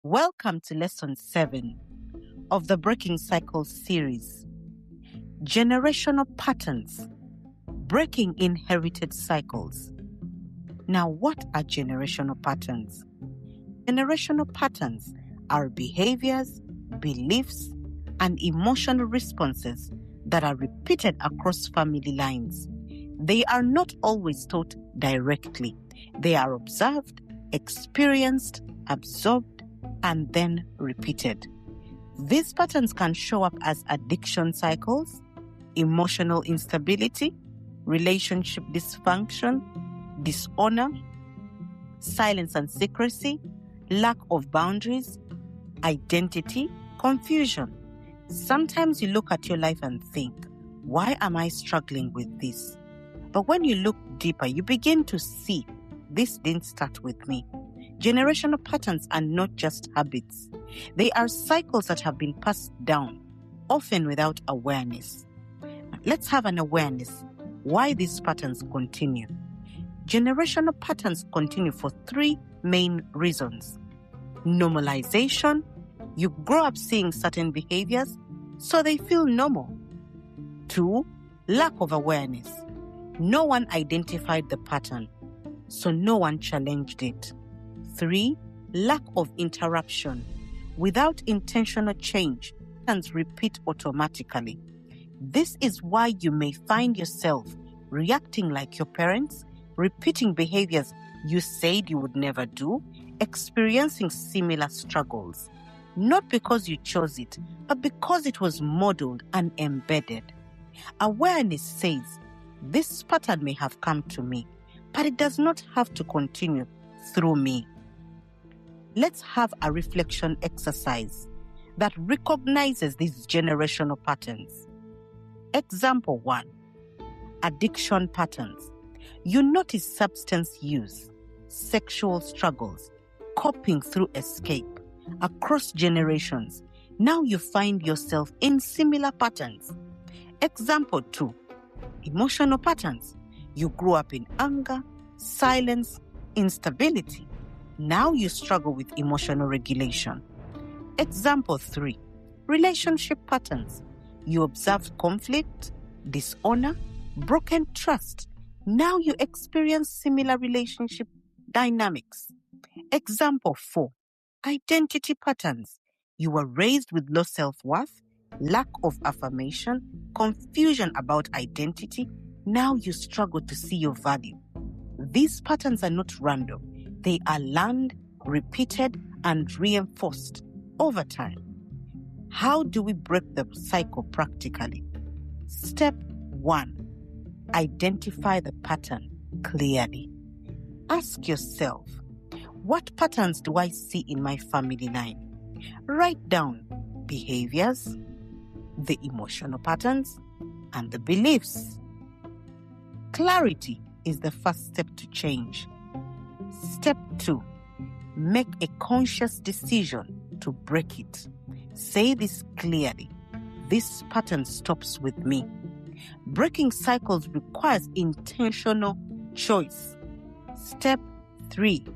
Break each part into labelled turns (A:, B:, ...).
A: Welcome to Lesson 7 of the Breaking Cycles series. Generational Patterns, Breaking Inherited Cycles. Now, what are generational patterns? Generational patterns are behaviors, beliefs, and emotional responses that are repeated across family lines. They are not always taught directly. They are observed, experienced, absorbed, and then repeated. These patterns can show up as addiction cycles, emotional instability, relationship dysfunction, dishonor, silence and secrecy, lack of boundaries, identity, confusion. Sometimes you look at your life and think, why am I struggling with this? But when you look deeper, you begin to see this didn't start with me. Generational patterns are not just habits. They are cycles that have been passed down, often without awareness. Let's have an awareness why these patterns continue. Generational patterns continue for three main reasons. Normalization. You grow up seeing certain behaviors, so they feel normal. 2, lack of awareness. No one identified the pattern, so no one challenged it. 3, lack of interruption. Without intentional change, patterns repeat automatically. This is why you may find yourself reacting like your parents, repeating behaviors you said you would never do, experiencing similar struggles. Not because you chose it, but because it was modeled and embedded. Awareness says, this pattern may have come to me, but it does not have to continue through me. Let's have a reflection exercise that recognizes these generational patterns. Example 1, addiction patterns. You notice substance use, sexual struggles, coping through escape across generations. Now you find yourself in similar patterns. Example 2, emotional patterns. You grew up in anger, silence, instability. Now you struggle with emotional regulation. Example 3, relationship patterns. You observe conflict, dishonor, broken trust. Now you experience similar relationship dynamics. Example 4, identity patterns. You were raised with low self-worth, lack of affirmation, confusion about identity. Now you struggle to see your value. These patterns are not random. They are learned, repeated, and reinforced over time. How do we break the cycle practically? Step 1, identify the pattern clearly. Ask yourself, what patterns do I see in my family line? Write down behaviors, the emotional patterns, and the beliefs. Clarity is the first step to change. Step 2, make a conscious decision to break it. Say this clearly. This pattern stops with me. Breaking cycles requires intentional choice. Step 3,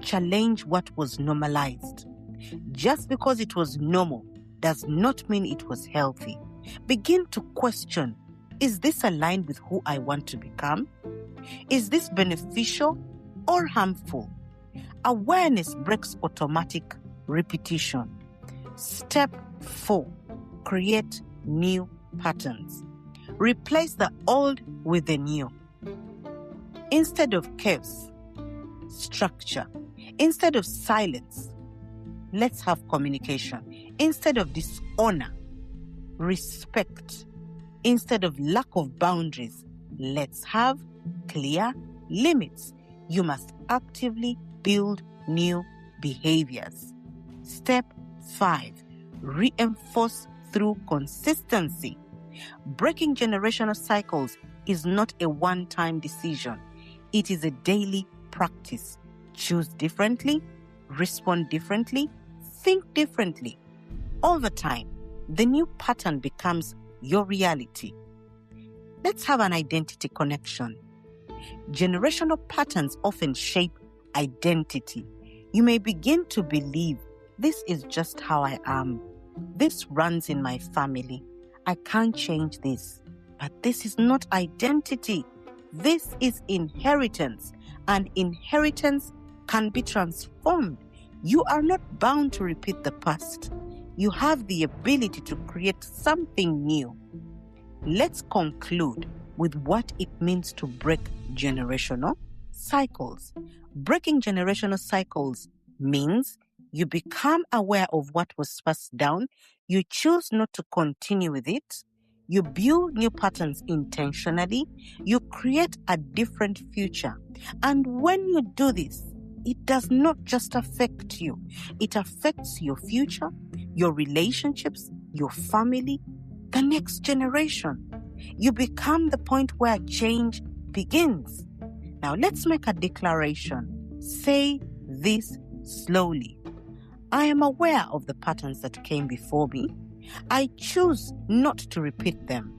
A: challenge what was normalized. Just because it was normal does not mean it was healthy. Begin to question, is this aligned with who I want to become? Is this beneficial or harmful? Awareness breaks automatic repetition. Step 4, create new patterns. Replace the old with the new. Instead of chaos, structure. Instead of silence, let's have communication. Instead of dishonor, respect. Instead of lack of boundaries, let's have clear limits. You must actively build new behaviors. Step 5, reinforce through consistency. Breaking generational cycles is not a one-time decision. It is a daily practice. Choose differently, respond differently, think differently. Over time, the new pattern becomes your reality. Let's have an identity connection. Generational patterns often shape identity. You may begin to believe This is just how I am. This runs in my family. I can't change this. But this is not identity. This is inheritance, and inheritance can be transformed. You are not bound to repeat the past. You have the ability to create something new. Let's conclude with what it means to break generational cycles. Breaking generational cycles means you become aware of what was passed down, you choose not to continue with it, you build new patterns intentionally, you create a different future. And when you do this, it does not just affect you, it affects your future, your relationships, your family, the next generation. You become the point where change begins. Now let's make a declaration. Say this slowly. I am aware of the patterns that came before me. I choose not to repeat them.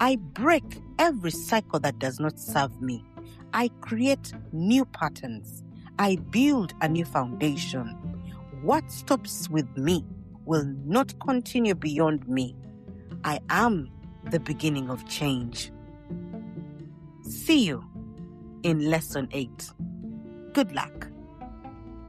A: I break every cycle that does not serve me. I create new patterns. I build a new foundation. What stops with me will not continue beyond me. I am the beginning of change. See you in lesson 8. Good luck.